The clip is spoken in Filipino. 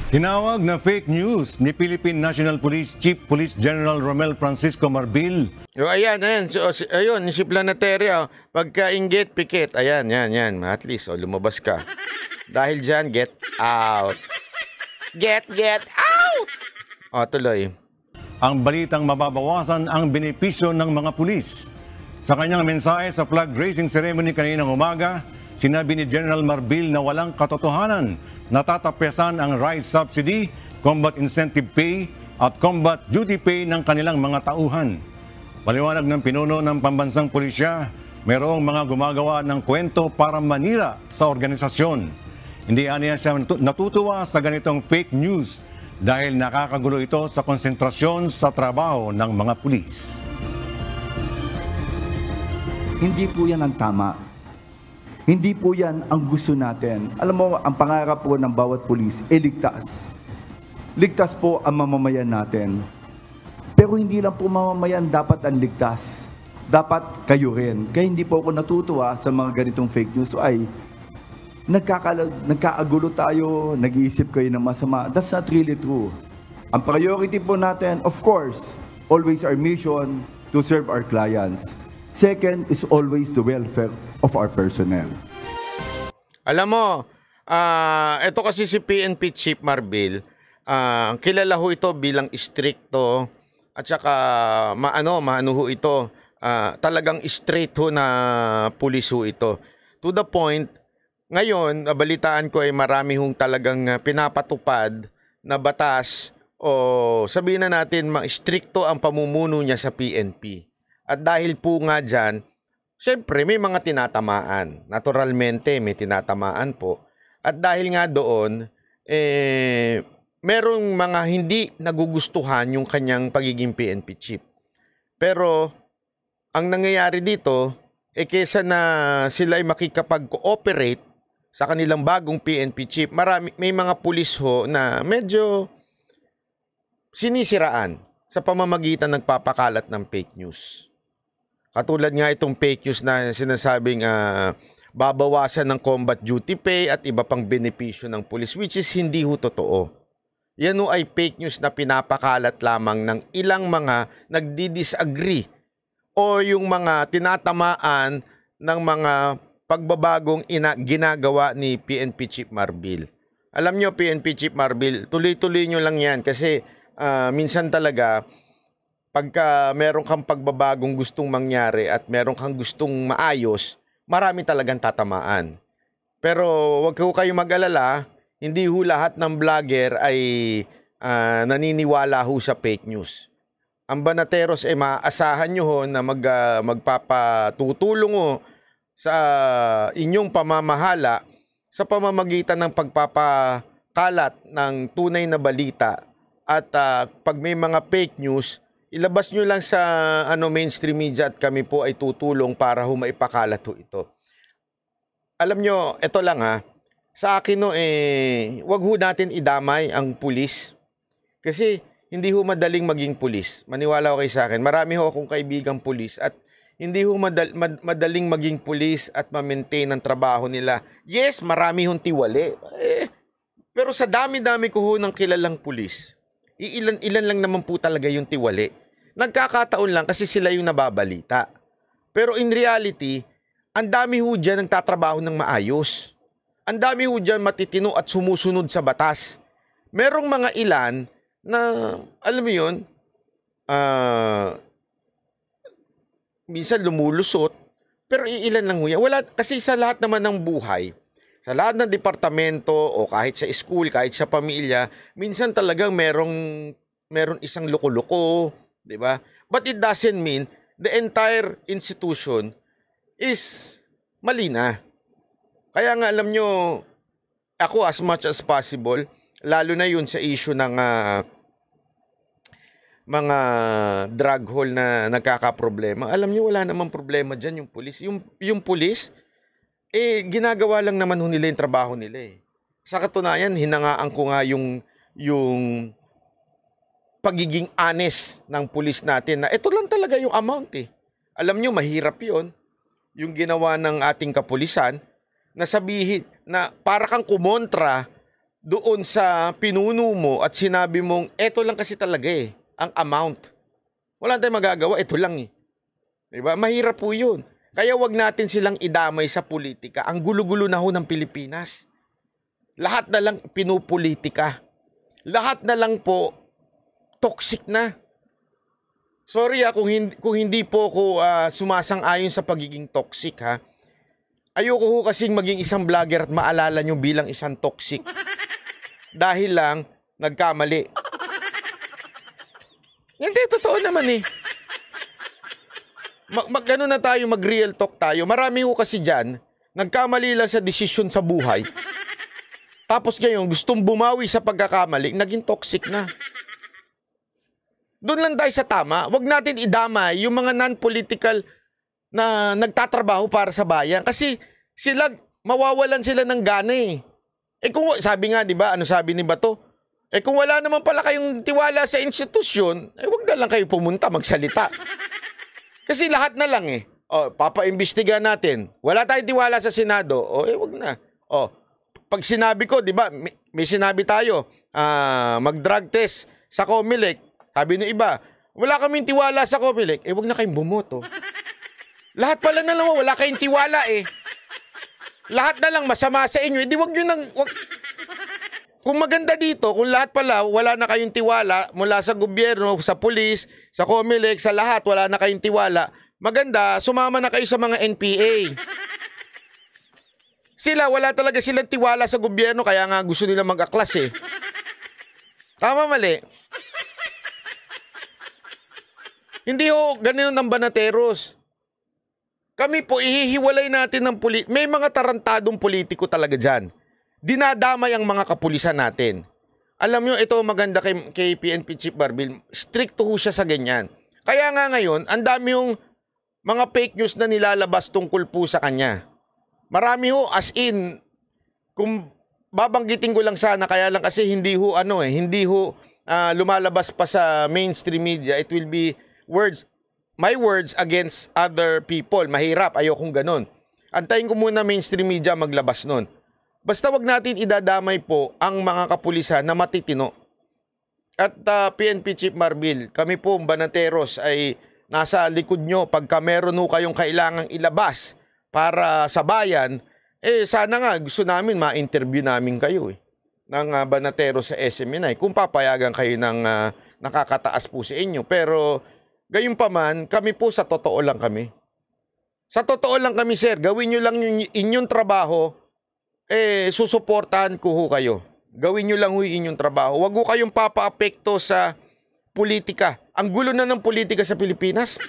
Tinawag na fake news ni Philippine National Police Chief Police General Romel Francisco Marbil. Ayan. So, ayun, si Planateria, pagka-inggit, pikit. Ayan. At least, lumabas ka. Dahil dyan, get out. Get out! Tuloy. Ang balitang mababawasan ang benepisyo ng mga pulis. Sa kanyang mensahe sa flag raising ceremony kaninang umaga, sinabi ni General Marbil na walang katotohanan na tatapesan ang RISE subsidy, combat incentive pay at combat duty pay ng kanilang mga tauhan. Paliwanag ng pinuno ng pambansang pulisya, mayroong mga gumagawa ng kwento para manira sa organisasyon. Hindi niya siya natutuwa sa ganitong fake news dahil nakakagulo ito sa konsentrasyon sa trabaho ng mga pulis. Hindi po yan ang tama. Hindi po yan ang gusto natin. Alam mo, ang pangarap po ng bawat pulis, ligtas. Ligtas po ang mamamayan natin. Pero hindi lang po mamamayan dapat ang ligtas. Dapat kayo rin. Kaya hindi po ako natutuwa sa mga ganitong fake news. Ay, nagkaagulo tayo, nag-iisip kayo ng masama. That's not really true. Ang priority po natin, of course, always our mission to serve our clients. Second is always the welfare of our personnel. Alam mo, ito kasi si PNP Chief Marbil, kilala ho ito bilang stricto at saka maano ho ito, talagang straight ho na pulis ho ito. To the point, ngayon, nabalitaan ko ay marami hong talagang pinapatupad na batas o sabihin na natin, stricto ang pamumuno niya sa PNP. At dahil po nga dyan, syempre may mga tinatamaan. Naturalmente may tinatamaan po. At dahil nga doon, merong mga hindi nagugustuhan yung kanyang pagiging PNP chief. Pero ang nangyayari dito, kesa na sila ay makikapag-cooperate sa kanilang bagong PNP chief, may mga pulis ho na medyo sinisiraan sa pamamagitan ng pagpapakalat ng fake news. Katulad nga itong fake news na sinasabing babawasan ng combat duty pay at iba pang benepisyo ng pulis, which is hindi ho totoo. Yan ho ay fake news na pinapakalat lamang ng ilang mga nagdi-disagree o yung mga tinatamaan ng mga pagbabagong ginagawa ni PNP Chief Marbil. Alam nyo, PNP Chief Marbil, tuloy-tuloy nyo lang yan kasi minsan talaga pagka meron kang pagbabagong gustong mangyari at meron kang gustong maayos, marami talagang tatamaan. Pero wag ko kayo mag-alala, hindi ho lahat ng vlogger ay naniniwala ho sa fake news. Ang Banateros ay maaasahan nyo ho na magpapatutulong ho sa inyong pamamahala sa pamamagitan ng pagpapakalat ng tunay na balita. At pag may mga fake news, ilabas nyo lang sa mainstream media at kami po ay tutulong para maipakalat ho ito. Alam nyo, ito lang sa akin wag ho natin idamay ang pulis. Kasi hindi ho madaling maging pulis. Maniwala ko kayo sa akin. Marami ho akong kaibigang pulis at hindi ho madaling maging pulis at ma-maintain ang trabaho nila. Yes, marami hong tiwali. Pero sa dami-dami ko ho ng kilalang pulis, ilan lang naman po talaga yung tiwali. Nagkakataon lang kasi sila yung nababalita. Pero in reality, ang dami ho dyan nagtatrabaho ng maayos. Ang dami ho dyan matitino at sumusunod sa batas. Merong mga ilan na, alam mo yun, minsan lumulusot, pero iilan lang ho yan. Wala, kasi sa lahat naman ng buhay, sa lahat ng departamento o kahit sa school, kahit sa pamilya, minsan talagang meron isang loko-loko, di ba? But it doesn't mean the entire institution is mali na. Kaya nga alam nyo, ako as much as possible, lalo na yun sa issue ng mga drug hole na nagkakaproblema. Alam nyo, wala namang problema dyan yung pulis. Yung pulis, ginagawa lang naman nila yung trabaho nila . Sa katunayan, hinangaan ko nga yung pagiging honest ng pulis natin na ito lang talaga yung amount . Alam nyo, mahirap yon yung ginawa ng ating kapulisan na sabihin na para kang kumontra doon sa pinuno mo at sinabi mong, eto lang kasi talaga ang amount. Wala tayong magagawa, eto lang Diba? Mahirap po yun. Kaya wag natin silang idamay sa politika. Ang gulo-gulo na ho ng Pilipinas. Lahat na lang pinupolitika. Lahat na lang po toxic na. Sorry kung hindi po ako sumasang-ayon sa pagiging toxic ha. Ayoko ho kasing maging isang vlogger at maalala nyo bilang isang toxic. Dahil lang nagkamali. Hindi, totoo naman Gano'n na tayo, mag-real talk tayo. Marami ho kasi dyan, nagkamali lang sa desisyon sa buhay. Tapos ngayon, gustong bumawi sa pagkakamali, naging toxic na. Doon lang tayo sa tama. Huwag natin idamay yung mga non-political na nagtatrabaho para sa bayan. Kasi sila, mawawalan sila ng gana kung sabi nga, di ba, ano sabi ni Bato? Kung wala naman pala kayong tiwala sa institusyon, huwag na lang kayo pumunta, magsalita. Kasi lahat na lang papaimbestiga natin. Wala tayong tiwala sa Senado. Wag na. Pag sinabi ko, di ba, may sinabi tayo, mag-drug test sa COMELEC. Sabi ng iba, wala kaming tiwala sa COMELEC. Wag na kayong bumoto. Lahat pala na lang, wala kayong tiwala Lahat na lang masama sa inyo. Di wag nyo nang... Kung maganda dito, kung lahat pala wala na kayong tiwala mula sa gobyerno, sa pulis, sa COMELEC, sa lahat wala na kayong tiwala, maganda, sumama na kayo sa mga NPA. Sila, wala talaga silang tiwala sa gobyerno, kaya nga gusto nila mag-aklas Tama, mali? Hindi ganun ang Banateros. Kami po, ihihiwalay natin ng may mga tarantadong politiko talaga dyan. Dinadamay ang mga kapulisan natin. Alam nyo, ito maganda kay PNP Chief Marbil, stricto ho siya sa ganyan. Kaya nga ngayon, ang dami yung mga fake news na nilalabas tungkol po sa kanya. Marami ho, as in, kung babanggitin ko lang sana, kaya lang kasi hindi ho lumalabas pa sa mainstream media, it will be my words against other people. Mahirap, ayokong ganun. Antayin ko muna mainstream media maglabas nun. Basta wag natin idadamay po ang mga kapulisan na matitino. At PNP Chief Marbil, kami po, Banateros, ay nasa likod nyo pagka meron ho kayong kailangang ilabas para sa bayan. Sana nga gusto namin ma-interview namin kayo ng Banateros sa SMNI kung papayagan kayo ng nakakataas po sa inyo. Pero gayon pa man, kami po sa totoo lang kami. Sa totoo lang kami, sir, gawin nyo lang yung inyong trabaho, susuportahan ko ho kayo. Gawin nyo lang ho inyong trabaho. Huwag ho kayong papa-apekto sa politika. Ang gulo na ng politika sa Pilipinas.